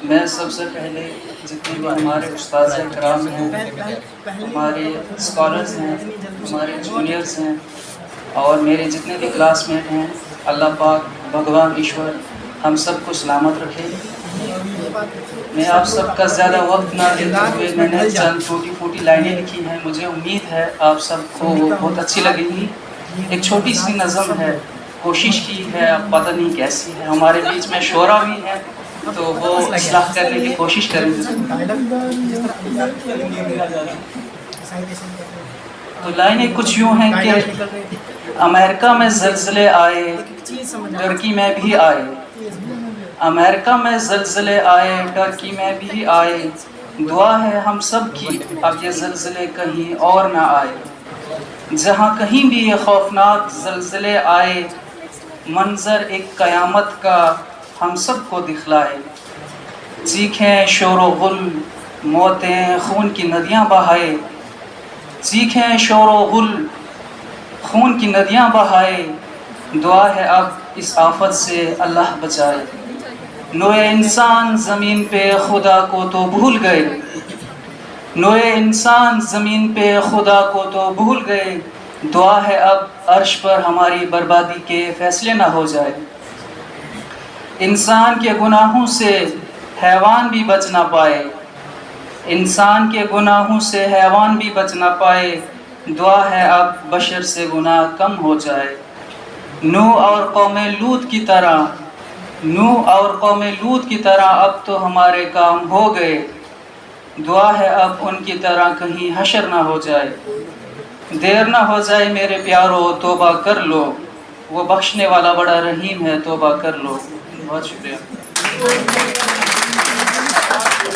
میں سب سے پہلے جتنے بھی ہمارے استاد کرام ہیں، ہمارے اسکالرز ہیں، ہمارے جونیئرس ہیں اور میرے جتنے بھی کلاس میٹ ہیں، اللہ پاک بھگوان ایشور ہم سب کو سلامت رکھے۔ میں آپ سب کا زیادہ وقت نہ لیتے ہوئے میں نے چند چھوٹی پھوٹی لائنیں لکھی ہیں، مجھے امید ہے آپ سب کو وہ بہت اچھی لگیں گی۔ ایک چھوٹی سی نظم ہے، کوشش کی ہے، اب پتہ نہیں کیسی ہے، ہمارے بیچ میں شعرا بھی ہیں تو وہ اصلاح کرنے کی کوشش کریں گے۔ تو لائنیں کچھ یوں ہیں کہ امریکہ میں زلزلے آئے، ترکی میں بھی آئے، امریکہ میں زلزلے آئے، ترکی میں بھی آئے، دعا ہے ہم سب کی اب یہ زلزلے کہیں اور نہ آئے۔ جہاں کہیں بھی یہ خوفناک زلزلے آئے، منظر ایک قیامت کا ہم سب کو دکھلائے۔ چیخیں شور و غل، موتیں خون کی ندیاں بہائے، چیخیں شور و غل، خون کی ندیاں بہائے، دعا ہے اب اس آفت سے اللہ بچائے۔ نوئے انسان زمین پہ خدا کو تو بھول گئے، نوئے انسان زمین پہ خدا کو تو بھول گئے، دعا ہے اب عرش پر ہماری بربادی کے فیصلے نہ ہو جائے۔ انسان کے گناہوں سے حیوان بھی بچ نہ پائے، انسان کے گناہوں سے حیوان بھی بچ نہ پائے، دعا ہے اب بشر سے گناہ کم ہو جائے۔ نوح اور قوم لوط کی طرح اب تو ہمارے کام ہو گئے، دعا ہے اب ان کی طرح کہیں حشر نہ ہو جائے۔ دیر نہ ہو جائے میرے پیارو، توبہ کر لو، وہ بخشنے والا بڑا رحیم ہے، توبہ کر لو۔ بہت شکریہ۔